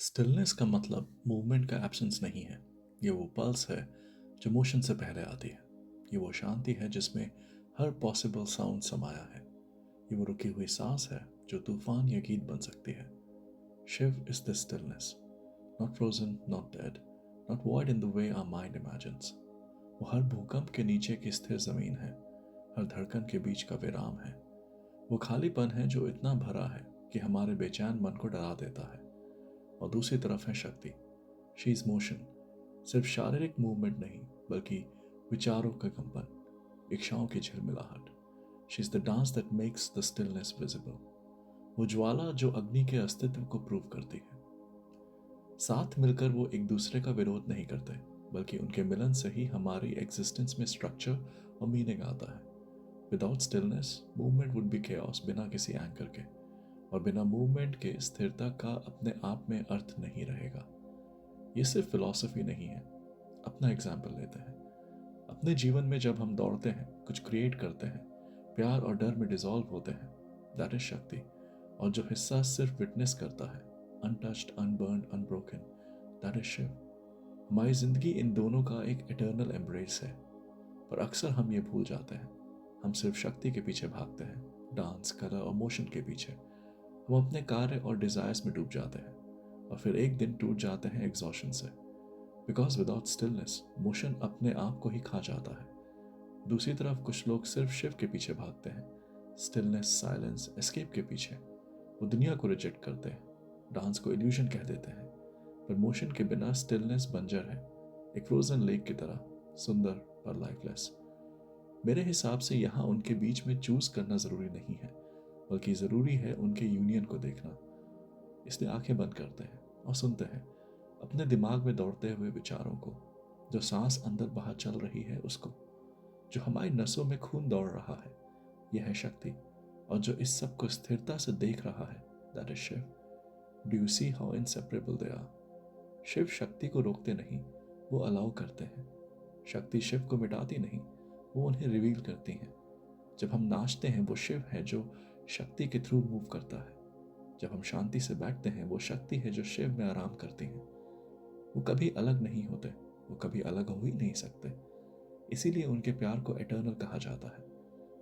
Stillness का मतलब movement का एब्सेंस नहीं है। ये वो पल्स है जो मोशन से पहले आती है। ये वो शांति है जिसमें हर पॉसिबल साउंड समाया है। ये वो रुकी हुई सांस है जो तूफान या गीत बन सकती है। Shiva is the stillness, not frozen, not dead, not void in the way our mind imagines. वो हर भूकंप के नीचे की स्थिर जमीन है, हर धड़कन के बीच का विराम है। वो खालीपन है जो इतना भरा है कि हमारे बेचैन मन को डरा देता है। और दूसरी तरफ है शक्ति। शी इज मोशन, सिर्फ शारीरिक मूवमेंट नहीं बल्कि विचारों का कंपन, इच्छाओं की झिलमिलाहट। She is the dance that makes the stillness visible. वो ज्वाला जो अग्नि के अस्तित्व को प्रूव करती है। साथ मिलकर वो एक दूसरे का विरोध नहीं करते, बल्कि उनके मिलन से ही हमारी एग्जिस्टेंस में स्ट्रक्चर और मीनिंग आता है। Without stillness movement would be chaos, बिना किसी एंकर के। और बिना मूवमेंट के स्थिरता का अपने आप में अर्थ नहीं रहेगा। ये सिर्फ फिलॉसफी नहीं है। अपना एग्जाम्पल लेते हैं। अपने जीवन में जब हम दौड़ते हैं, कुछ क्रिएट करते हैं, प्यार और डर में डिसॉल्व होते हैं, दैट इज शक्ति। और जो हिस्सा सिर्फ विटनेस करता है, untouched, unburned, unbroken, that is Shiva. हमारी जिंदगी इन दोनों का एक इटर्नल एम्ब्रेस है। पर अक्सर हम ये भूल जाते हैं। हम सिर्फ शक्ति के पीछे भागते हैं, डांस, कलर और मोशन के पीछे। हम अपने कार्य और डिजायर्स में डूब जाते हैं और फिर एक दिन टूट जाते हैं एग्जॉशन से। बिकॉज विदाउट स्टिलनेस मोशन अपने आप को ही खा जाता है। दूसरी तरफ कुछ लोग सिर्फ शिव के पीछे भागते हैं, स्टिलनेस, साइलेंस, एस्केप के पीछे। वो दुनिया को रिजेक्ट करते हैं, डांस को इल्यूजन कह देते हैं। पर मोशन के बिना स्टिलनेस बंजर है, एक फ्रोजन लेक की तरह, सुंदर पर लाइफलेस। मेरे हिसाब से यहाँ उनके बीच में चूज करना जरूरी नहीं है, बल्कि जरूरी है उनके यूनियन को देखना। इसलिए आंखें बंद करते हैं और सुनते हैं अपने दिमाग में दौड़ते हुए विचारों को, जो सांस अंदर बाहर चल रही है उसको, जो हमारी नसों में खून दौड़ रहा है। यह है शक्ति। और जो इस सब को स्थिरता से देख रहा है, that is Shiva. Do you see how inseparable they are? Shiva Shakti को रोकते नहीं, वो अलाउ करते हैं। शक्ति शिव को मिटाती नहीं, वो उन्हें रिवील करती है। जब हम नाचते हैं, वो शिव है जो शक्ति के थ्रू मूव करता है। जब हम शांति से बैठते हैं, वो शक्ति है जो शिव में आराम करती है। वो कभी अलग नहीं होते, वो कभी अलग हो ही नहीं सकते। इसीलिए उनके प्यार को एटर्नल कहा जाता है।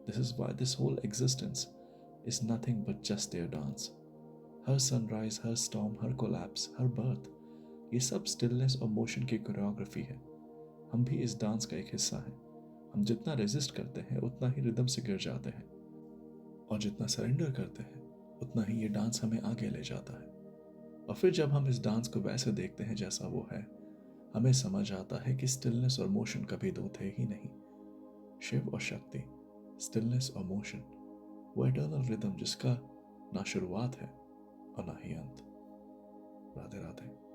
This is why this whole existence is nothing but just their dance. हर सनराइज, हर स्टॉर्म, हर कोलैप्स, हर बर्थ, ये सब स्टिलनेस और मोशन की कोरियोग्राफी है। हम भी इस डांस का एक हिस्सा हैं। हम जितना रेजिस्ट करते हैं उतना ही रिदम से गिर जाते हैं, और जितना सरेंडर करते हैं उतना ही ये डांस हमें आगे ले जाता है। और फिर जब हम इस डांस को वैसे देखते हैं जैसा वो है, हमें समझ आता है कि स्टिलनेस और मोशन कभी दो थे ही नहीं। शिव और शक्ति, स्टिलनेस और मोशन, वो एटर्नल रिदम जिसका ना शुरुआत है और ना ही अंत। राधे राधे।